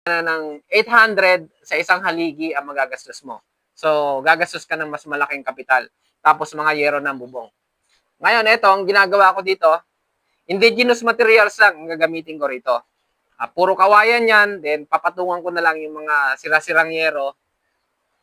na ng 800 sa isang haligi ang magagastos mo. So, gagastos ka ng mas malaking kapital. Tapos mga yero ng bubong. Ngayon, ito, ang ginagawa ko dito, indigenous materials lang ang gagamitin ko rito. Puro kawayan yan, then papatungan ko na lang yung mga sira-sirang yero.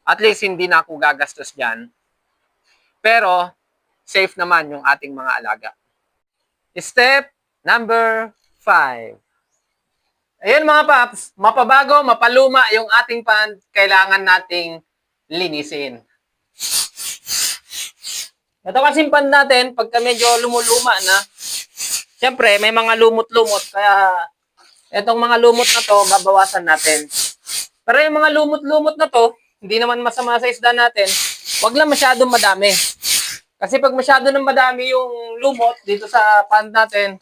At least, hindi na ako gagastos dyan. Pero, safe naman yung ating mga alaga. Step number 5. Ayun mga paps, mapabago, mapaluma yung ating pond, kailangan nating linisin. Ito kasing pond natin, pagka medyo lumuluma na, siyempre may mga lumot-lumot, kaya itong mga lumot na to, babawasan natin. Pero yung mga lumot-lumot na to, hindi naman masama sa isda natin, wag lang masyadong madami. Kasi pag masyado nang madami yung lumot dito sa pond natin,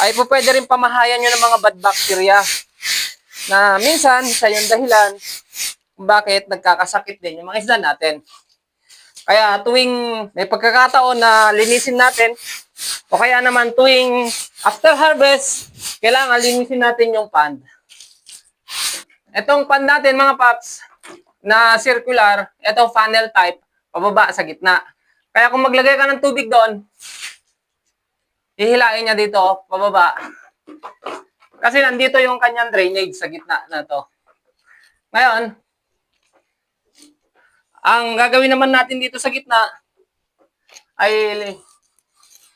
ay po pwede rin pamahayan nyo ng mga bad bacteria na minsan sa yung dahilan kung bakit nagkakasakit din yung mga isda natin. Kaya tuwing may pagkakataon na linisin natin o kaya naman tuwing after harvest, kailangan linisin natin yung pond. Itong pond natin mga paps na circular, itong funnel type, pababa sa gitna. Kaya kung maglagay ka ng tubig doon, hihilain niya dito, pababa. Kasi nandito yung kanyang drainage sa gitna na to. Ngayon, ang gagawin naman natin dito sa gitna ay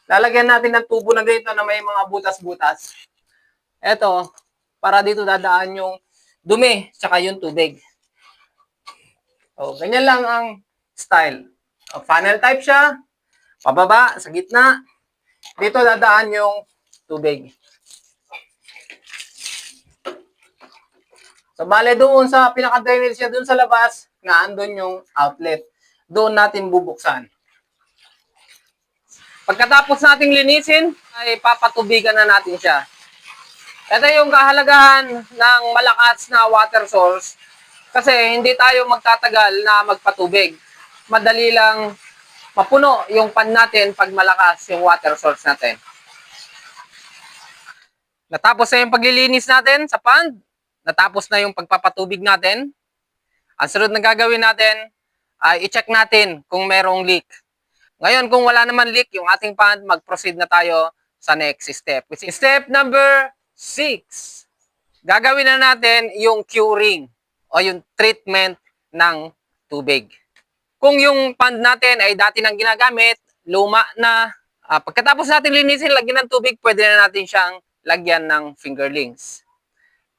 lalagyan natin ng tubo na dito na may mga butas-butas. Ito, para dito dadaan yung dumi tsaka yung tubig. So, ganyan lang ang style. Funnel type siya, pababa sa gitna. Dito dadaan yung tubig. So, bale doon sa pinaka-drainage niya, doon sa labas, na andun yung outlet. Doon natin bubuksan. Pagkatapos nating linisin, ay papatubigan na natin siya. Ito yung kahalagahan ng malakas na water source kasi hindi tayo magtatagal na magpatubig. Madali lang mapuno yung pan natin pag malakas yung water source natin. Natapos na yung paglilinis natin sa pond, natapos na yung pagpapatubig natin, ang sunod na gagawin natin ay i-check natin kung merong leak. Ngayon, kung wala naman leak yung ating pond, mag-proceed na tayo sa next step. Which is step number 6. Gagawin na natin yung curing o yung treatment ng tubig. Kung yung pond natin ay dati nang ginagamit, luma na, pagkatapos natin linisin, lagyan ng tubig, pwede na natin siyang lagyan ng fingerlings.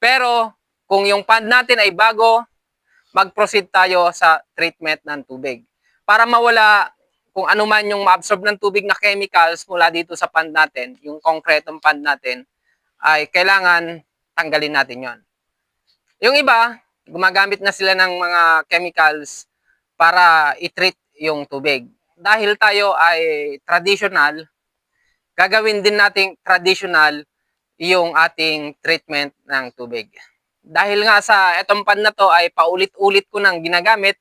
Pero kung yung pond natin ay bago, mag-proceed tayo sa treatment ng tubig. Para mawala kung ano man yung ma-absorb ng tubig na chemicals mula dito sa pond natin, yung konkretong pond natin, ay kailangan tanggalin natin yon. Yung iba, gumagamit na sila ng mga chemicals para i-treat yung tubig. Dahil tayo ay traditional, gagawin din nating traditional yung ating treatment ng tubig. Dahil nga sa etong pond na to ay paulit-ulit ko nang ginagamit,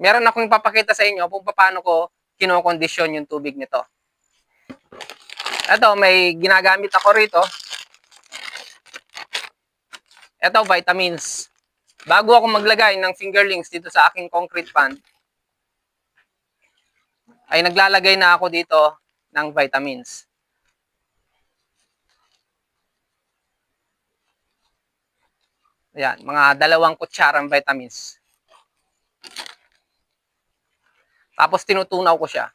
meron akong ipapakita sa inyo kung paano ko kinokondisyon yung tubig nito. Ito, may ginagamit ako rito. Ito, vitamins. Bago ako maglagay ng fingerlings dito sa aking concrete pond, ay naglalagay na ako dito ng vitamins. Ayan, mga 2 kutsarang vitamins. Tapos tinutunaw ko siya.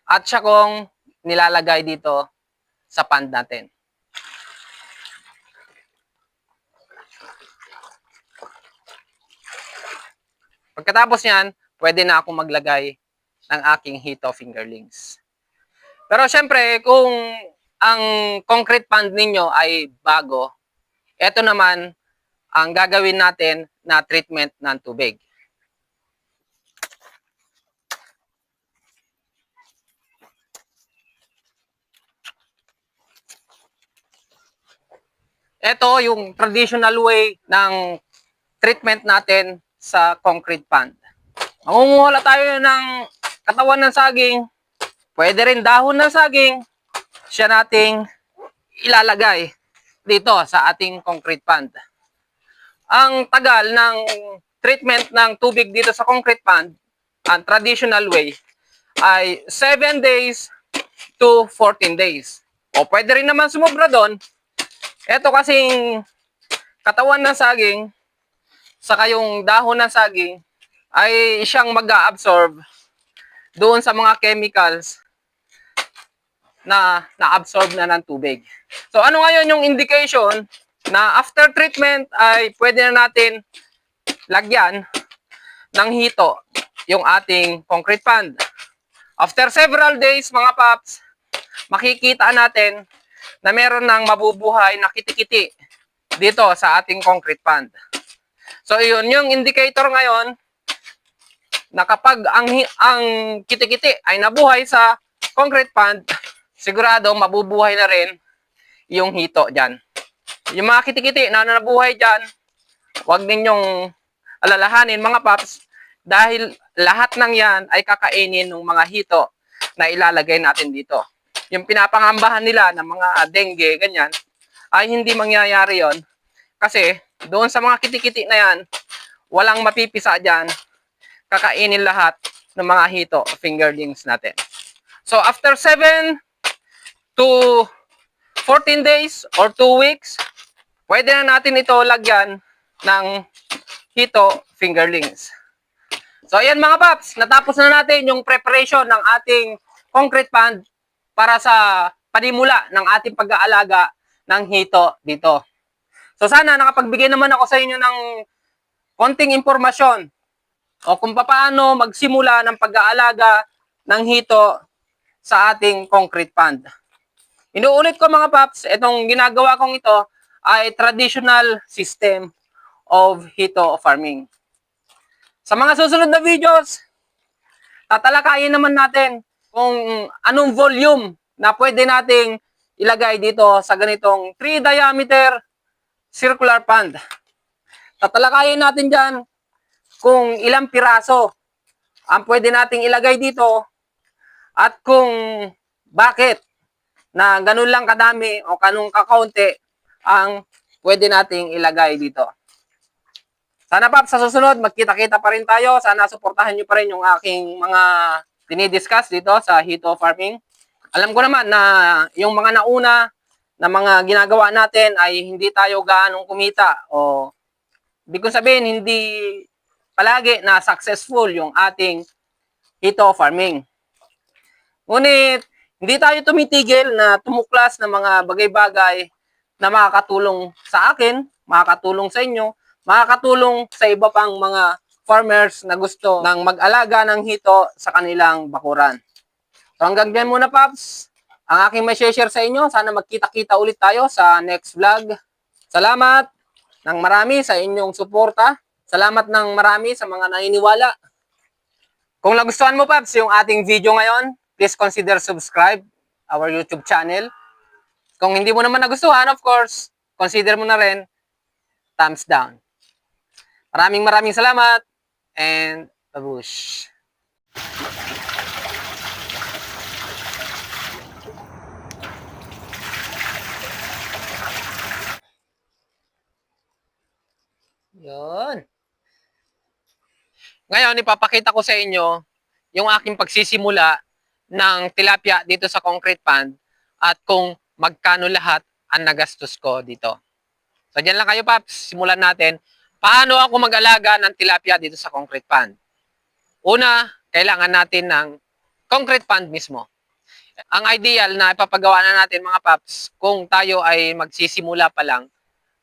At siya kong nilalagay dito sa pond natin. Pagkatapos yan, pwede na akong maglagay ng aking hito fingerlings. Pero syempre, kung ang concrete pond ninyo ay bago, ito naman ang gagawin natin na treatment ng tubig. Ito yung traditional way ng treatment natin sa concrete pond. Mangunguha tayo ng katawan ng saging, pwede rin dahon ng saging, siya nating ilalagay dito sa ating concrete pond. Ang tagal ng treatment ng tubig dito sa concrete pond, ang traditional way, ay 7 days to 14 days. O pwede rin naman sumobra doon. Ito kasing katawan ng saging, saka yung dahon ng saging, ay siyang mag-a-absorb doon sa mga chemicals na na-absorb na ng tubig. So ano ngayon yung indication na after treatment ay pwede na natin lagyan ng hito yung ating concrete pond. After several days mga paps, makikita natin na meron ng mabubuhay na kitikiti dito sa ating concrete pond. So yun yung indicator ngayon na kapag ang kitikiti ay nabuhay sa concrete pond, sigurado mabubuhay na rin yung hito dyan. Yung mga kitikiti na nabuhay dyan, huwag ninyong alalahanin mga paps, dahil lahat ng yan ay kakainin ng mga hito na ilalagay natin dito. Yung pinapangambahan nila ng mga dengue, ganyan, ay hindi mangyayari yon. Kasi doon sa mga kitikiti na yan, walang mapipisa dyan, kakainin lahat ng mga hito, fingerlings natin. So after 7 to 14 days or 2 weeks, pwede na natin ito lagyan ng hito fingerlings. So ayan mga paps, natapos na natin yung preparation ng ating concrete pond para sa panimula ng ating pag-aalaga ng hito dito. So sana nakapagbigay naman ako sa inyo ng konting impormasyon o kung paano magsimula ng pag-aalaga ng hito sa ating concrete pond. Inuulit ko mga paps, itong ginagawa kong ito ay traditional system of hito farming. Sa mga susunod na videos, tatalakayin naman natin kung anong volume na pwede nating ilagay dito sa ganitong 3 diameter circular pond. Tatalakayin natin dyan kung ilang piraso ang pwede nating ilagay dito at kung bakit na ganun lang kadami o kanong kakaunti ang pwede nating ilagay dito. Sana pa sa susunod, magkita-kita pa rin tayo. Sana suportahan nyo pa rin yung aking mga dinidiscuss dito sa hito farming. Alam ko naman na yung mga nauna na mga ginagawa natin ay hindi tayo gaanong kumita o ibig kong sabihin, hindi palagi na successful yung ating hito farming. Ngunit, hindi tayo tumitigil na tumuklas ng mga bagay-bagay na makakatulong sa akin, makakatulong sa inyo, makakatulong sa iba pang mga farmers na gusto ng mag-alaga ng hito sa kanilang bakuran. So hanggang dyan muna paps, ang aking may share sa inyo. Sana magkita-kita ulit tayo sa next vlog. Salamat ng marami sa inyong suporta. Salamat ng marami sa mga naniniwala. Kung nagustuhan mo paps yung ating video ngayon, please consider subscribe our YouTube channel. Kung hindi mo naman nagustuhan, of course, consider mo na rin thumbs down. Maraming salamat and babush. Yun. Ngayon, ipapakita ko sa inyo yung aking pagsisimula ng tilapia dito sa concrete pond at kung magkano lahat ang nagastos ko dito. So, dyan lang kayo, paps. Simulan natin. Paano ako mag-alaga ng tilapia dito sa concrete pond? Una, kailangan natin ng concrete pond mismo. Ang ideal na ipapagawa na natin mga paps, kung tayo ay magsisimula pa lang,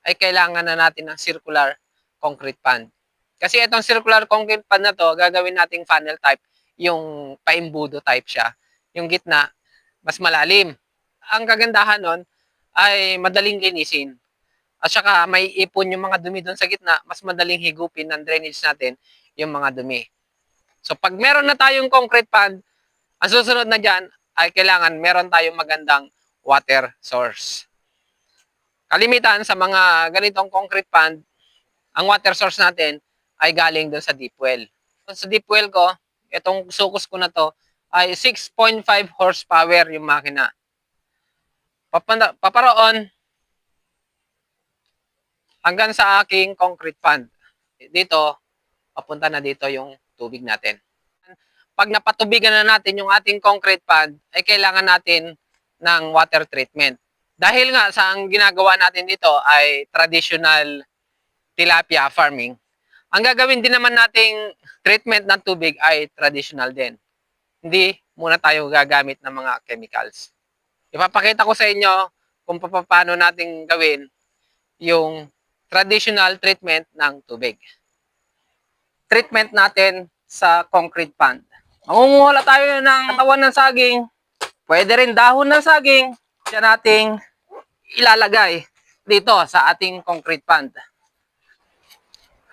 ay kailangan na natin ng circular concrete pond. Kasi itong circular concrete pond na to, gagawin nating funnel type, yung paimbudo type siya. Yung gitna, mas malalim. Ang kagandahan nun ay madaling linisin. At saka may ipon yung mga dumi doon sa gitna, mas madaling higupin ng drainage natin yung mga dumi. So pag meron na tayong concrete pond, ang susunod na dyan ay kailangan meron tayong magandang water source. Kalimitan sa mga ganitong concrete pond, ang water source natin ay galing doon sa deep well. Sa deep well ko, itong sukus ko na to, ay 6.5 horsepower yung makina. paparoon hanggang sa aking concrete pond. Dito, papunta na dito yung tubig natin. Pag napatubigan na natin yung ating concrete pond, ay kailangan natin ng water treatment. Dahil nga sa ang ginagawa natin dito ay traditional tilapia farming, ang gagawin din naman nating treatment ng tubig ay traditional din. Hindi muna tayo gagamit ng mga chemicals. Ipapakita ko sa inyo kung paano natin gawin yung traditional treatment ng tubig. Treatment natin sa concrete pond. Mangunguha tayo ng katawan ng saging, pwede rin dahon ng saging, siya nating ilalagay dito sa ating concrete pond.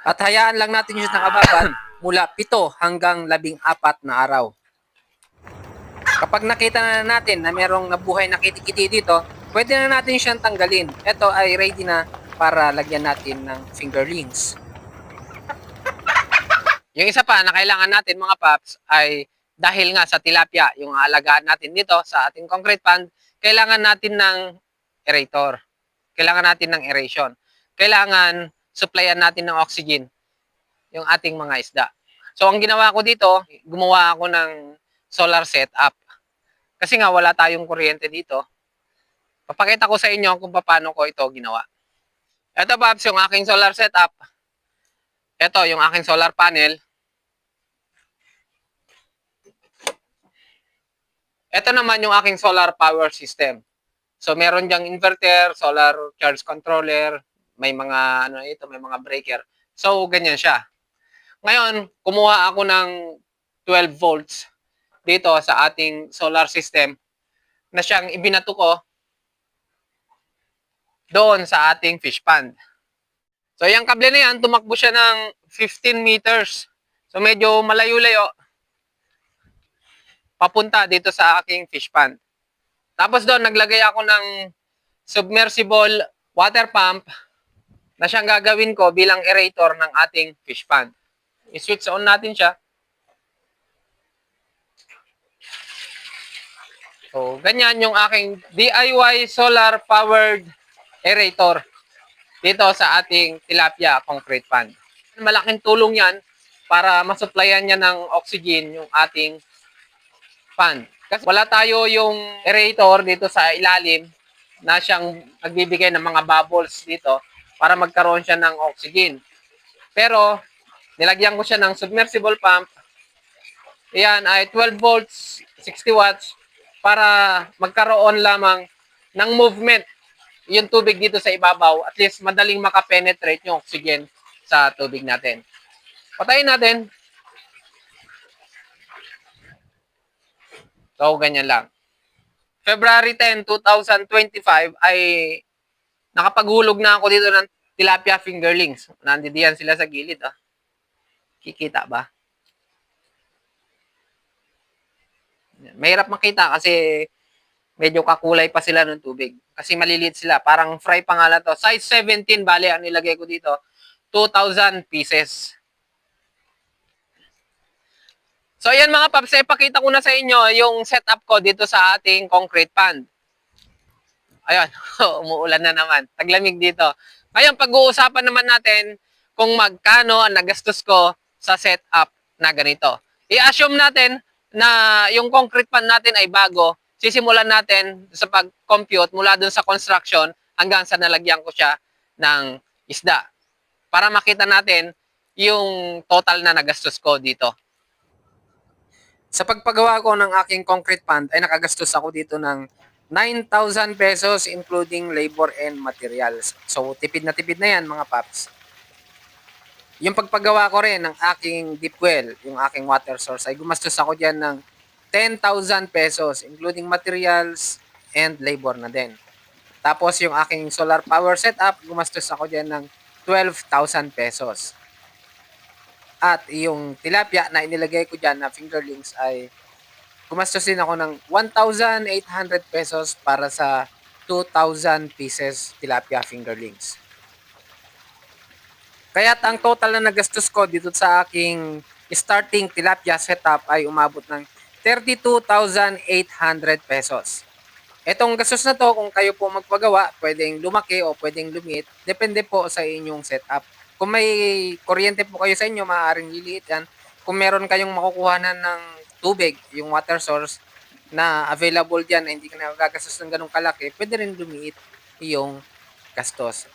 At hayaan lang natin yun ng ababan mula 7 hanggang 14 na araw. Kapag nakita na natin na merong nabuhay na kitikiti dito, pwede na natin siyang tanggalin. Ito ay ready na para lagyan natin ng fingerlings. Yung isa pa na kailangan natin mga paps ay dahil nga sa tilapia, yung aalagaan natin dito sa ating concrete pond, kailangan natin ng aerator. Kailangan natin ng aeration. Kailangan supplyan natin ng oxygen yung ating mga isda. So, ang ginawa ko dito, gumawa ako ng solar setup. Kasi nga, wala tayong kuryente dito. Papakita ko sa inyo kung paano ko ito ginawa. Ito, Paps, yung aking solar setup. Ito, yung aking solar panel. Ito naman yung aking solar power system. So, meron diyang inverter, solar charge controller, may mga may mga breaker. So ganyan siya. Ngayon, kumuha ako ng 12 volts dito sa ating solar system na siyang ibinato ko doon sa ating fish pond. So yung kable na yan, tumakbo siya ng 15 meters. So medyo malayo-layo papunta dito sa aking fish pond. Tapos doon naglagay ako ng submersible water pump na siyang gagawin ko bilang aerator ng ating fish pond. I-switch on natin siya. So, ganyan yung aking DIY solar powered aerator dito sa ating tilapia concrete pond. Malaking tulong yan para masupplyan niya ng oxygen yung ating pond. Kasi wala tayo yung aerator dito sa ilalim na siyang nagbibigay ng mga bubbles dito para magkaroon siya ng oxygen. Pero, nilagyan ko siya ng submersible pump. Yan ay 12 volts, 60 watts para magkaroon lamang ng movement yung tubig dito sa ibabaw. At least, madaling makapenetrate yung oxygen sa tubig natin. Patayin natin. So, ganyan lang. February 10, 2025 ay nakapaghulog na ako dito ng tilapia fingerlings. Nandiyan sila sa gilid. Ah. Kikita ba? Mahirap makita kasi medyo kakulay pa sila ng tubig. Kasi maliliit sila. Parang fry pa nga lang to. Size 17, bali, ang nilagay ko dito. 2,000 pieces. So, ayan mga paps, ipakita ko na sa inyo yung setup ko dito sa ating concrete pond. Ayan, umuulan na naman. Taglamig dito. Ngayon, pag-uusapan naman natin kung magkano ang nagastos ko sa setup na ganito. I-assume natin na yung concrete pond natin ay bago. Sisimulan natin sa pag-compute mula dun sa construction hanggang sa nalagyan ko siya ng isda. Para makita natin yung total na nagastos ko dito. Sa pagpagawa ko ng aking concrete pond ay nakagastos ako dito ng 9,000 pesos including labor and materials. So, tipid na yan mga paps. Yung pagpagawa ko rin ng aking deep well, yung aking water source, ay gumastos ako dyan ng 10,000 pesos including materials and labor na din. Tapos yung aking solar power setup, gumastos ako dyan ng 12,000 pesos. At yung tilapia na inilagay ko dyan na fingerlings ay gumastos din ako ng 1,800 pesos para sa 2,000 pieces tilapia fingerlings. Kaya't ang total na nagastos ko dito sa aking starting tilapia setup ay umabot ng 32,800 pesos. Etong gastos na to, kung kayo po magpagawa, pwedeng lumaki o pwedeng lumiit. Depende po sa inyong setup. Kung may kuryente po kayo sa inyo, maaaring liliit yan. Kung meron kayong makukuhanan ng tubig, yung water source, na available dyan, na hindi ka nagagastos ng ganong kalaki, pwede rin lumiit yung gastos.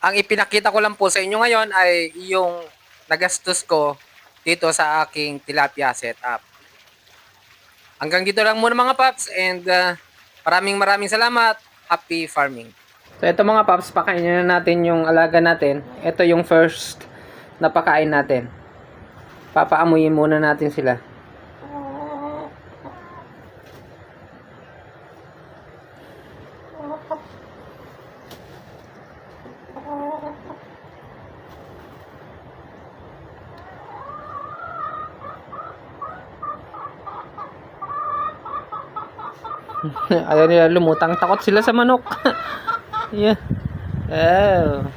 Ang ipinakita ko lang po sa inyo ngayon ay yung nagastos ko dito sa aking tilapia setup. Hanggang dito lang muna mga paps, and maraming salamat. Happy farming. So ito mga paps, pakainin na natin yung alaga natin. Ito yung first na pakain natin. Papaamuyin muna natin sila. Ayaw nila lumutang, takot sila sa manok. Yeah. Oh.